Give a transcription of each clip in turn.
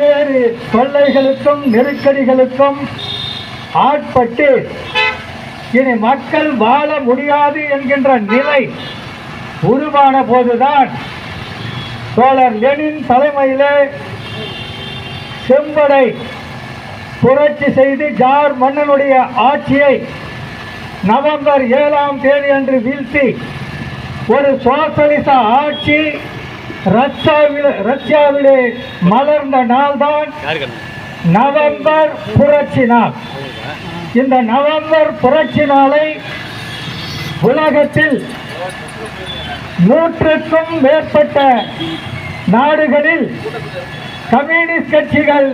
பல்வேறு தொல்லைகளுக்கும் நெருக்கடிகளுக்கும் ஆட்பட்டு இனி மக்கள் வாழ முடியாது என்கின்ற நிலை உருவான போதுதான் தோழர் லெனின் தலைமையிலே செம்படை புரட்சி செய்து ஜார் மன்னனுடைய ஆட்சியை நவம்பர் 7ஆம் தேதி அன்று வீழ்த்தி ஒரு சோசலிச ஆட்சி ரஷ்யாவிலே மலர்ந்த நாள்தான் நவம்பர் புரட்சி நாள். இந்த நவம்பர் புரட்சி நாளை உலகத்தில் 100க்கும் மேற்பட்ட நாடுகளில் கம்யூனிஸ்ட் கட்சிகள்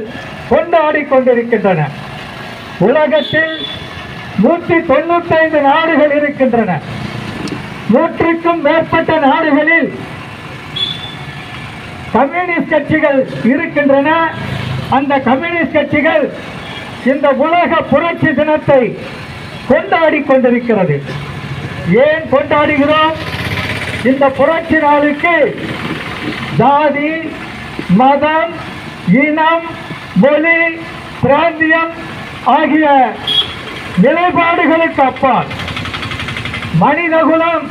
கொண்டாடி கொண்டிருக்கின்றன. உலகத்தில் 195 நாடுகள் இருக்கின்றன. 100க்கும் மேற்பட்ட நாடுகளில் கம்யூனிஸ்ட் கட்சிகள் இருக்கின்றன. அந்த கம்யூனிஸ்ட் கட்சிகள் இந்த உலக புரட்சி தினத்தை கொண்டாடி கொண்டிருக்கிறது. ஏன் கொண்டாடுகிறோம்? இந்த புரட்சி நாளுக்கு ஜாதி, மதம், இனம், மொழி, பிராந்தியம் ஆகிய நிலைப்பாடுகளுக்கு அப்பால் மனிதகுலம்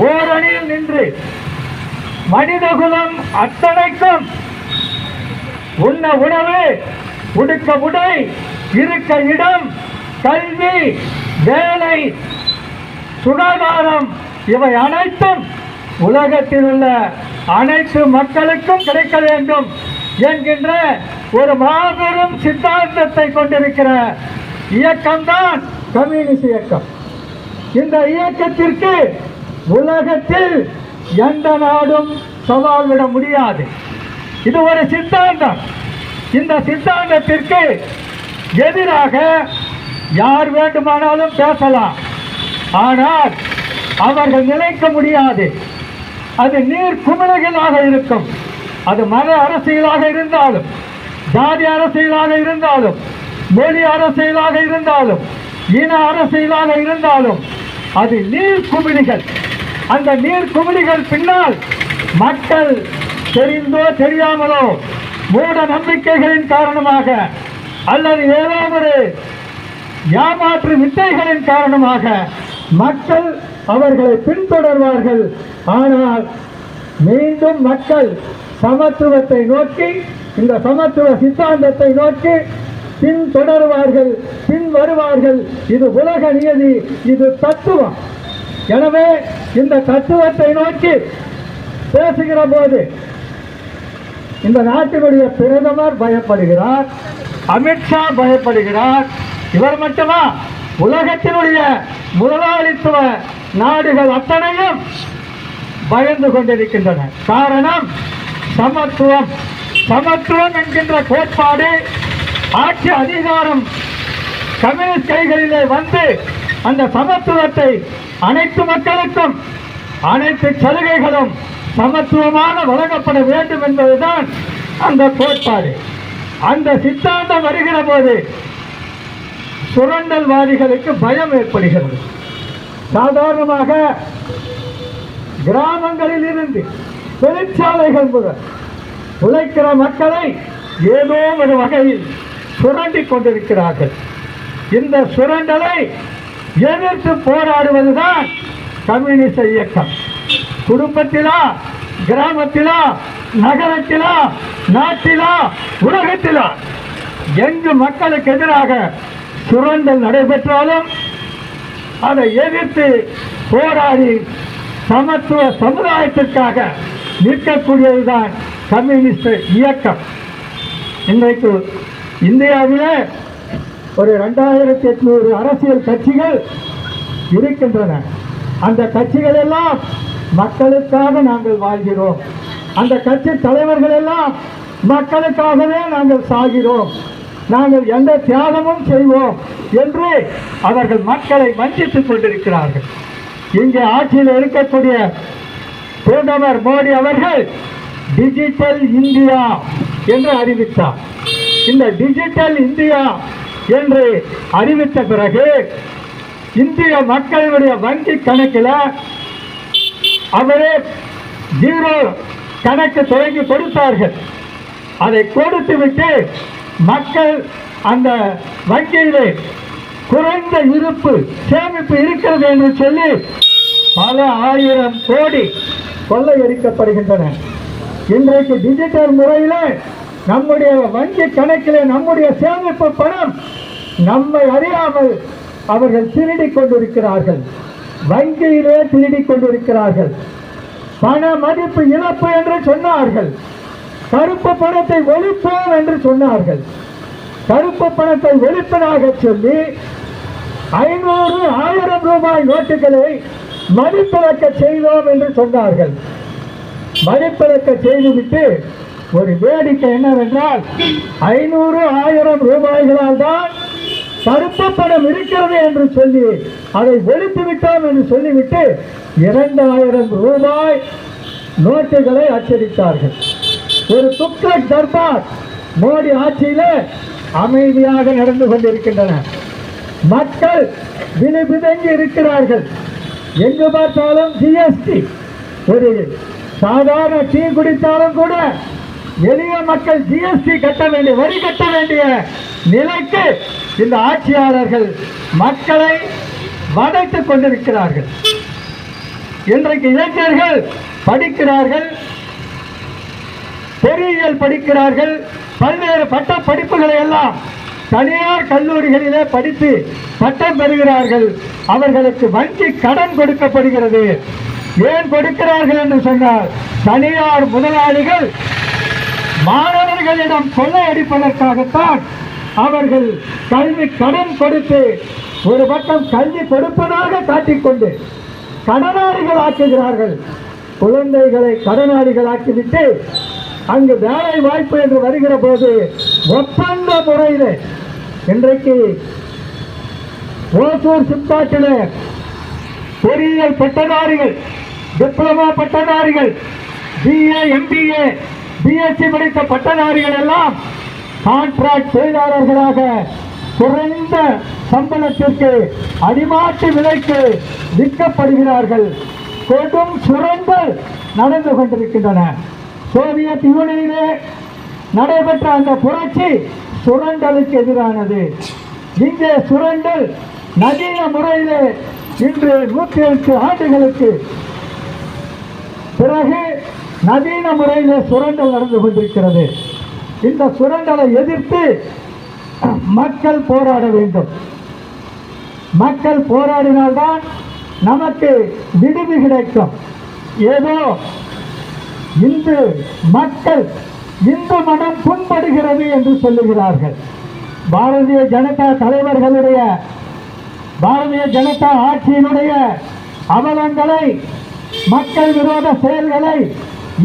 ஓரணியில் நின்று மனிதகுலம் அத்தனைக்கும் உண்ண உணவு, உடுக்க உடை, இருக்க இடம், கல்வி, வேலை, சுகாதாரம் இவை அனைத்தும் உலகத்தில் உள்ள அனைத்து மக்களுக்கும் கிடைக்க வேண்டும் என்கின்ற ஒரு மாபெரும் சித்தாந்தத்தை கொண்டிருக்கிற இயக்கம்தான் கம்யூனிஸ்ட் இயக்கம். இந்த இயக்கத்திற்கு உலகத்தில் எந்த நாடும் சவால் விட முடியாது. இது ஒரு சித்தாந்தம். இந்த சித்தாந்தத்திற்கு எதிராக யார் வேண்டுமானாலும் பேசலாம். ஆனால் அவர்கள் நிலைக்க முடியாது. அது நீர் குமிழகளாக இருக்கும். அது மத அரசியலாக இருந்தாலும், ஜாதி அரசியலாக இருந்தாலும், மொழி அரசியலாக இருந்தாலும், இன அரசியலாக இருந்தாலும் அது நீர் குமிழிகள். அந்த நீர் குமிழிகள் பின்னால் மக்கள் தெரிந்தோ தெரியாமலோ மூட நம்பிக்கைகளின் காரணமாக அல்லது ஏதோ ஒரு ஏமாற்று வித்தைகளின் காரணமாக மக்கள் அவர்களை பின்தொடர்வார்கள். ஆனால் மீண்டும் மக்கள் சமத்துவத்தை நோக்கி, இந்த சமத்துவ சித்தாந்தத்தை நோக்கி பின்தொடர்வார்கள், பின் வருவார்கள். இது உலக நியதி, இது தத்துவம். எனவே இந்த தத்துவத்தை நோக்கி பேசுகிற போது இந்த நாட்டினுடைய பிரதமர் பயப்படுகிறார், அமித்ஷா பயப்படுகிறார். இவர் மட்டுமா? உலகத்தினுடைய முதலாளித்துவ நாடுகள் அத்தனையும் பயந்து கொண்டிருக்கின்றன. காரணம் சமத்துவம். சமத்துவம் என்கின்ற கோட்பாடு, ஆட்சி அதிகாரம் கம்யூனிஸ்ட் கைகளிலே வந்து அந்த சமத்துவத்தை அனைத்து மக்களுக்கும் அனைத்து சலுகைகளும் சமத்துவமாக வழங்கப்பட வேண்டும் என்பதுதான் அந்த கோட்பாடு. அந்த சித்தாந்தம் வருகிற போது சுரண்டல்வாதிகளுக்கு பயம் ஏற்படுகிறது. சாதாரணமாக கிராமங்களில் இருந்து தொழிற்சாலைகள் முதல் உழைக்கிற மக்களை ஏதோ ஒரு வகையில் சுரண்டி கொண்டிருக்கிறார்கள். இந்த சுரண்டலை எதிர்த்து போராடுவதுதான் கம்யூனிஸ்ட் இயக்கம். குடும்பத்திலா, கிராமத்திலா, நகரத்திலா, நாட்டிலா, உலகத்திலா எங்கு மக்களுக்கு எதிராக சுரண்டல் நடைபெற்றாலும் அதை எதிர்த்து போராடி சமத்துவ சமுதாயத்திற்காக நிற்கக்கூடியதுதான் கம்யூனிஸ்ட் இயக்கம். இன்றைக்கு இந்தியாவிலே ஒரு 2800 அரசியல் கட்சிகள் இருக்கின்றன. அந்த கட்சிகள் எல்லாம் மக்களுக்காக நாங்கள் வாழ்கிறோம், அந்த கட்சி தலைவர்கள் எல்லாம் மக்களுக்காகவே நாங்கள் சாகிறோம், நாங்கள் எந்த தியாகமும் செய்வோம் என்று அவர்கள் மக்களை வஞ்சித்துக் கொண்டிருக்கிறார்கள். இங்கே ஆட்சியில் இருக்கக்கூடிய பிரதமர் மோடி அவர்கள் டிஜிட்டல் இந்தியா என்று அறிவித்தார். இந்த டிஜிட்டல் இந்தியா என்று அறிவித்த பிறகு இந்திய மக்களுடைய வங்கி கணக்கில் அவரே 0 கணக்கு தொடங்கி கொடுத்தார்கள். அதை கொடுத்து விட்டு மக்கள் அந்த வங்கியிலே குறைந்த இருப்பு சேமிப்பு இருக்கிறது என்று சொல்லி பல ஆயிரம் கோடி கொள்ளையடிக்கப்படுகின்றன. இன்றைக்கு டிஜிட்டல் முறையில் நம்முடைய வங்கி கணக்கிலே நம்முடைய சேமிப்பு பணம் நம்மை அறியாமல் அவர்கள் திருடிக் கொண்டிருக்கிறார்கள். வங்கியிலே திருடிக் கொண்டிருக்கிறார்கள். பண மதிப்பு இழப்பு என்று சொன்னார்கள். கருப்பு பணத்தை ஒழிப்போம் என்று சொன்னார்கள். கருப்பு பணத்தை ஒழிப்பதாக சொல்லி 500, 1000 ரூபாய் நோட்டுகளை மதிப்பிழக்க செய்தோம் என்று சொன்னார்கள். மதிப்பிழக்க செய்துவிட்டு ஒரு வேடிக்கை என்னவென்றால் 500, 1000 ரூபாய்களால் தான் கருப்பு பணம் இருக்கிறது என்று சொல்லி அதை ஒழித்து விட்டோம் என்று சொல்லிவிட்டு 2000 ரூபாய் நோட்டுகளை அச்சடித்தார்கள். ஒரு துக்ளக் தர்பார் மோடி ஆட்சியிலே அமைதியாக நடந்து கொண்டிருக்கின்றன. மக்கள் விழிபிதங்கி இருக்கிறார்கள். எங்கு பார்த்தாலும் ஜிஎஸ்டி. ஒரு சாதாரண டீ குடித்தாலும் கூட எளிய மக்கள் ஜிஎஸ்டி கட்ட வேண்டிய, வரி கட்ட வேண்டிய நிலைக்கு இந்த ஆட்சியாளர்கள் மக்களை வதைத்துக் கொண்டிருக்கிறார்கள். இன்றைக்கு இளைஞர்கள் படிக்கிறார்கள், பொறியியல் படிக்கிறார்கள், பல்வேறு பட்ட படிப்புகளை எல்லாம் தனியார் கல்லூரிகளிலே படித்து பட்டம் பெறுகிறார்கள். அவர்களுக்கு வங்கி கடன் கொடுக்கப்படுகிறது. ஏன் கொடுக்கிறார்கள் என்று சொன்னால் தனியார் முதலாளிகள் மாணவர்களிடம் கொள்ளையடிப்பதற்காகத்தான் அவர்கள் கல்வி கடன் கொடுத்து ஒரு பக்கம் கல்வி கொடுப்பதாக காட்டிக்கொண்டு கடனாளிகள் ஆக்குகிறார்கள். குழந்தைகளை கடனாளிகள் ஆக்கிவிட்டு அங்கு வேலை வாய்ப்பு என்று வருகிற போது ஒப்பந்த முறையில் இன்றைக்கு ஓசூர் சிப்காட்டில் பொறியியல் பட்டதாரிகள், டிப்ளமா பட்டதாரிகள், பிஏ, எம்பிஏ, பிஎஸ்சி படித்த பட்டதாரிகள் எல்லாம் கான்ட்ராக்ட் தொழிலாளர்களாக குறைந்த சம்பளத்திற்கு அடிமாட்டு விலைக்கு விற்கப்படுகிறார்கள். கொடும் சுரண்டல் நடந்து கொண்டிருக்கின்றன. சோவியத் யூனியனிலே நடைபெற்ற அந்த புரட்சி சுரண்டலுக்கு எதிரானது. இங்கே சுரண்டல் நவீன முறையிலே இன்று 108 ஆண்டுகளுக்கு பிறகு நவீன முறையிலே சுரண்டல் நடந்து கொண்டிருக்கிறது. இந்த சுரண்டலை எதிர்த்து மக்கள் போராட வேண்டும். மக்கள் போராடினால்தான் நமக்கு விடுவி கிடைக்கும். ஏதோ இந்து மக்கள் இந்து மனம் புண்படுகிறது என்று சொல்லுகிறார்கள். பாரதிய ஜனதா தலைவர்களுடைய, பாரதிய ஜனதா ஆட்சியினுடைய அவலங்களை, மக்கள் விரோத செயல்களை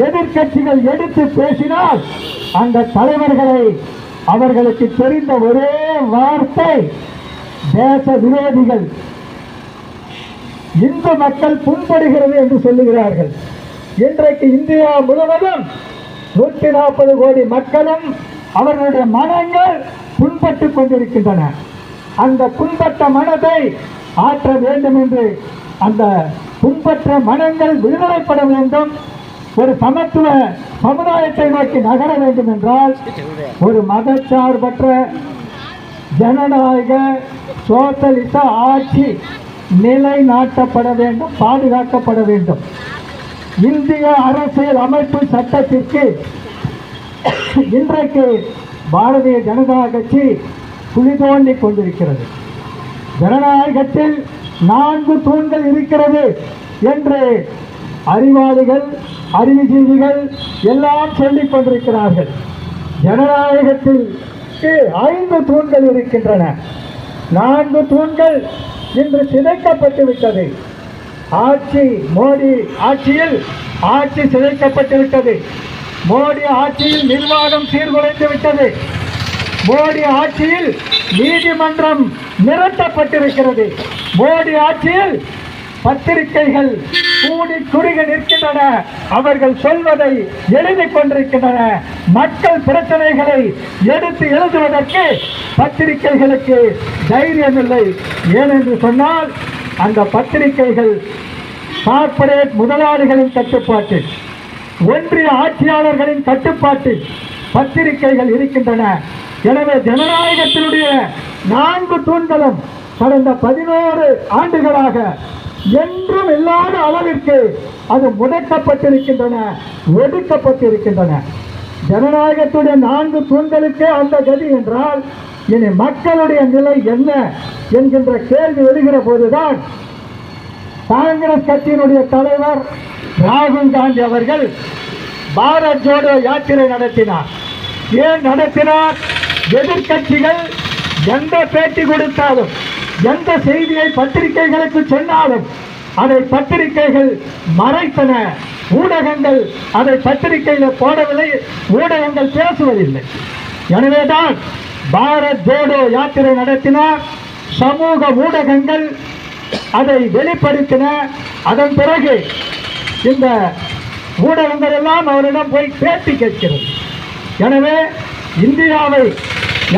எதிர்க்கட்சிகள் எடுத்து பேசினால் அந்த தலைவர்களை அவர்களுக்கு தெரிந்த ஒரே வார்த்தை தேச விரோதிகள், இந்து மக்கள் புண்படுகிறது என்று சொல்லுகிறார்கள். இன்றைக்கு இந்தியா முழுவதும் 140 கோடி மக்களும் அவர்களுடைய மனங்கள் புண்பட்டு கொண்டிருக்கின்றன. அந்த புண்பட்ட மனதை ஆற்ற வேண்டும் என்று, அந்த புண்பற்ற மனங்கள் விடுதலைப்பட வேண்டும். ஒரு சமத்துவ சமுதாயத்தை நோக்கி நகர வேண்டும் என்றால் ஒரு மதச்சார்பற்ற ஜனநாயக சோசலிச ஆட்சி நிலைநாட்டப்பட வேண்டும், பாதுகாக்கப்பட வேண்டும். இந்திய அரசியல் அமைப்பு சட்டத்திற்கு இன்றைக்கு பாரதிய ஜனதா கட்சி குழி தோண்டி கொண்டிருக்கிறது. ஜனநாயகத்தில் 4 தூண்கள் இருக்கிறது என்று அறிவாளிகள், அறிவுஜீவிகள் எல்லாம் சொல்லிக் கொண்டிருக்கிறார்கள். ஜனநாயகத்தில் 5 தூண்கள் இருக்கின்றன. 4 தூண்கள் இன்று சிதைக்கப்பட்டு விட்டது. ஆட்சி, மோடி ஆட்சியில் ஆட்சி சிதைக்கப்பட்டு விட்டது. மோடி ஆட்சியில் நிர்வாகம் சீர்குலைந்து விட்டது. மோடி ஆட்சியில் நீதிமன்றம் நிறுத்தப்பட்டிருக்கிறது. மோடி ஆட்சியில் பத்திரிகைகள் கூடி குறுகி நிற்கின்றன. அவர்கள் சொல்வதை எழுதிக் கொண்டிருக்கின்றன. மக்கள் பிரச்சனைகளை எடுத்து எழுதுவதற்கு பத்திரிகைகளுக்கு தைரியம் இல்லை. ஏனென்று சொன்னால் அந்த பத்திரிகைகள் கார்ப்பரேட் முதலாளிகளின் கட்டுப்பாட்டில், ஒன்றிய ஆட்சியாளர்களின் கட்டுப்பாட்டில், பத்திரிகைகள் இருக்கின்றன. எனவே ஜனநாயகத்தினுடைய 4 தூண்களும் கடந்த 11 ஆண்டுகளாக என்றும் இல்லாத அளவிற்கு அது முடக்கப்பட்டிருக்கின்றன, ஒடுக்கப்பட்டிருக்கின்றன. ஜனநாயகத்துடைய 4 தூண்களுக்கே அந்த கதி என்றால் இனி மக்களுடைய நிலை என்ன என்கின்ற கேள்வி எழுகிற போதுதான் காங்கிரஸ் கட்சியினுடைய தலைவர் ராகுல் காந்தி அவர்கள் பாரத் ஜோடோ யாத்திரை நடத்தினார். ஏன் நடத்தினார்? எதிர்கட்சிகள் எந்த பேட்டி கொடுத்தாலும், எந்த செய்தியை பத்திரிகைகளுக்கு சொன்னாலும் அதை பத்திரிகைகள் மறைத்தன. ஊடகங்கள் அதை பத்திரிகையில் போடவில்லை, ஊடகங்கள் பேசுவதில்லை. எனவேதான் பாரத் ஜோடோ யாத்திரை நடத்தினார். சமூக ஊடகங்கள் அதை வெளிப்படுத்தின. அதன் பிறகு இந்த ஊடகங்கள் எல்லாம் அவரிடம் போய் பேட்டி கேட்கிறது. எனவே இந்தியாவை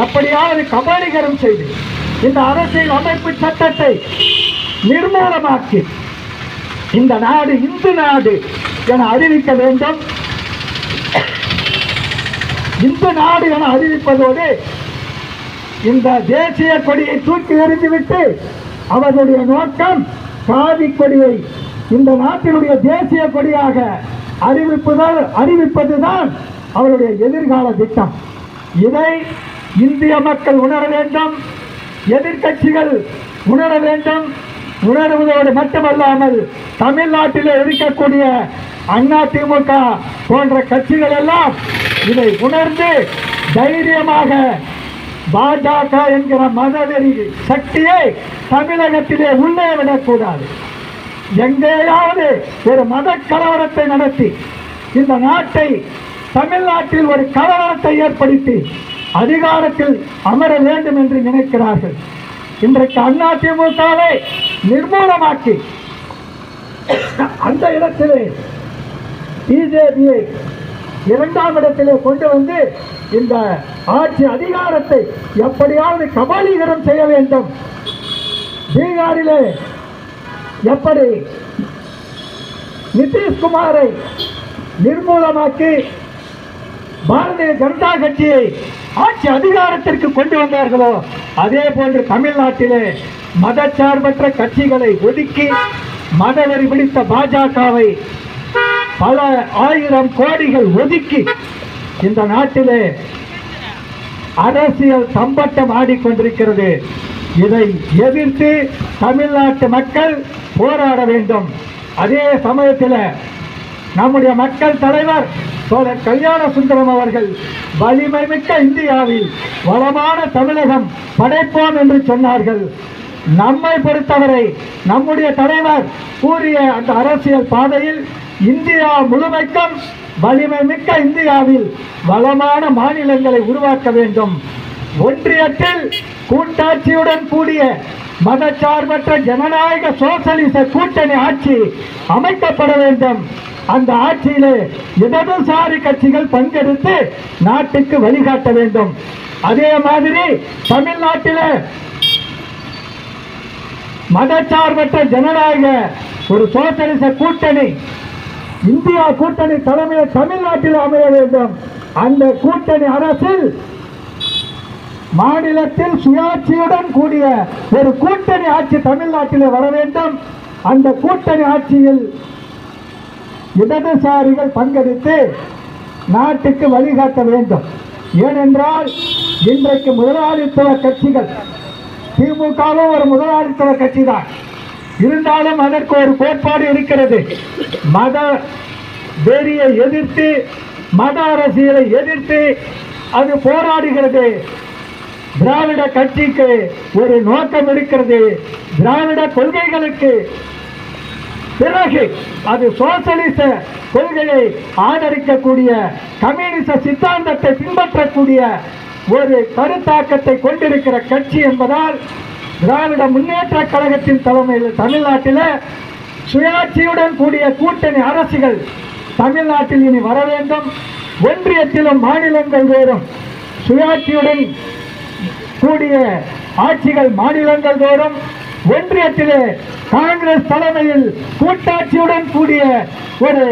எப்படியாவது கபலீகரம் செய்து இந்த அரசியல் அமைப்பு சட்டத்தை நிர்மூலமாக்கி இந்த நாடு இந்து நாடு என அறிவிக்க வேண்டும். இந்து நாடு என அறிவிப்பதோடு இந்த தேசிய கொடியை தூக்கி எறிந்துவிட்டு அவர்களுடைய நோக்கம் காவி கொடியை இந்த நாட்டினுடைய தேசிய கொடியாக அறிவிப்பதுதான் அவருடைய எதிர்கால திட்டம். இதை இந்திய மக்கள் உணர வேண்டும், எதிர்கட்சிகள் உணர வேண்டும். உணர்வதோடு மட்டுமல்லாமல் தமிழ்நாட்டில் இருக்கக்கூடிய அதிமுக போன்ற கட்சிகள் எல்லாம் இதை உணர்ந்து தைரியமாக பாஜக என்கிற மதவெறி சக்தியை தமிழகத்திலே உள்ளே விடக்கூடாது. எங்கேயாவது ஒரு மத கலவரத்தை நடத்தி இந்த நாட்டை தமிழ்நாட்டில் ஒரு கலவரத்தை ஏற்படுத்தி அதிகாரத்தில் அமர வேண்டும் என்று நினைக்கிறார்கள். இன்றைக்கு அதிமுகவை நிர்மூலமாக்கி அந்த இடத்திலே பிஜேபியை 2ஆம் இடத்திலே கொண்டு வந்து இந்த ஆட்சி அதிகாரத்தை எப்படியாவது கபலீகரம் செய்ய வேண்டும். பீகாரிலே எப்படி நிதிஷ்குமாரை நிர்மூலமாக்கி பாரதிய ஜனதா கட்சியை ஆட்சி அதிகாரத்திற்கு கொண்டு வந்தார்களோ அதே போன்று தமிழ்நாட்டிலே மதச்சார்பற்ற கட்சிகளை ஒதுக்கி மதவெறி பிடித்த பாஜகவை பல ஆயிரம் கோடிகள் ஒதுக்கி இந்த நாட்டிலே அரசியல் தம்பட்டம் ஆடிக்கொண்டிருக்கிறது. இதை எதிர்த்து தமிழ்நாட்டு மக்கள் போராட வேண்டும். அதே சமயத்தில் நம்முடைய மக்கள் தலைவர் தோழர் கல்யாண சுந்தரம் அவர்கள் வலிமை மிக்க இந்தியாவில் வளமான தமிழகம் படைப்போம் என்று சொன்னார்கள். நம்மை பொறுத்தவரை நம்முடைய தலைவர் கூறிய அந்த அரசியல் பாதையில் இந்தியா முழுமைக்கும் வலிமை மிக்க இந்தியாவில் வளமான மாநிலங்களை உருவாக்க வேண்டும். ஒன்றியத்தில் கூட்டாட்சியுடன் கூடிய மதச்சார்பற்ற ஜனநாயக சோசலிச கூட்டணி ஆட்சி அமைக்கப்பட வேண்டும். அந்த ஆட்சியிலே இடதுசாரி கட்சிகள் பங்கெடுத்து நாட்டுக்கு வழிகாட்ட வேண்டும். அதே மாதிரி தமிழ்நாட்டிலே மதச்சார்பற்ற ஜனநாயக ஒரு சோசலிச கூட்டணி இந்தியா கூட்டணி தலைமையில் தமிழ்நாட்டில் அமைய வேண்டும். அந்த கூட்டணி அரசில் மாநிலத்தில் சுயாட்சியுடன் கூடிய ஒரு கூட்டணி ஆட்சி தமிழ்நாட்டில் வர வேண்டும். அந்த கூட்டணி ஆட்சியில் இடதுசாரிகள் பங்கெடுத்து நாட்டுக்கு வழிகாட்ட வேண்டும். ஏனென்றால் இன்றைக்கு முதலாளித்துவ கட்சிகள், திமுகவும் ஒரு முதலாளித்துவ கட்சி தான், இருந்தாலும் அதற்கு ஒரு கோட்பாடு இருக்கிறது. மத வெறியை எதிர்த்து, மத அரசியலை எதிர்த்து அது போராடுகிறது. திராவிட கட்சிக்கு ஒரு நோக்கம் இருக்கிறது. திராவிட கொள்கைகளுக்கு பிறகு அது சோசலிச கொள்கையை ஆதரிக்கக்கூடிய, கம்யூனிச சித்தாந்தத்தை பின்பற்றக்கூடிய ஒரு கருத்தாக்கத்தை கொண்டிருக்கிற கட்சி என்பதால் திராவிட முன்னேற்ற கழகத்தின் தலைமையில் தமிழ்நாட்டில் சுயாட்சியுடன் கூடிய கூட்டணி அரசுகள் தமிழ்நாட்டில் இனி வர வேண்டும். ஒன்றியத்திலும் மாநிலங்கள் தோறும் சுயாட்சியுடன் கூடிய ஆட்சிகள் மாநிலங்கள் தோறும், ஒன்றியத்திலே காங்கிரஸ் தலைமையில் கூட்டாட்சியுடன் கூடிய ஒரு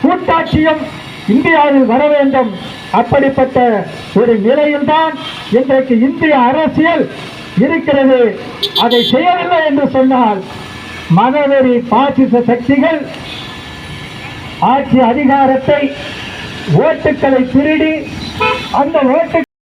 கூட்டாட்சியும் இந்தியாவில் வர வேண்டும். அப்படிப்பட்ட ஒரு நிலையில்தான் இன்றைக்கு இந்திய அரசியல் இருக்கிறது. அதை செய்யவில்லை என்று சொன்னால் மனவெறி பாசிச சக்திகள் ஆட்சி அதிகாரத்தை ஓட்டுக்களை திருடி அந்த ஓட்டு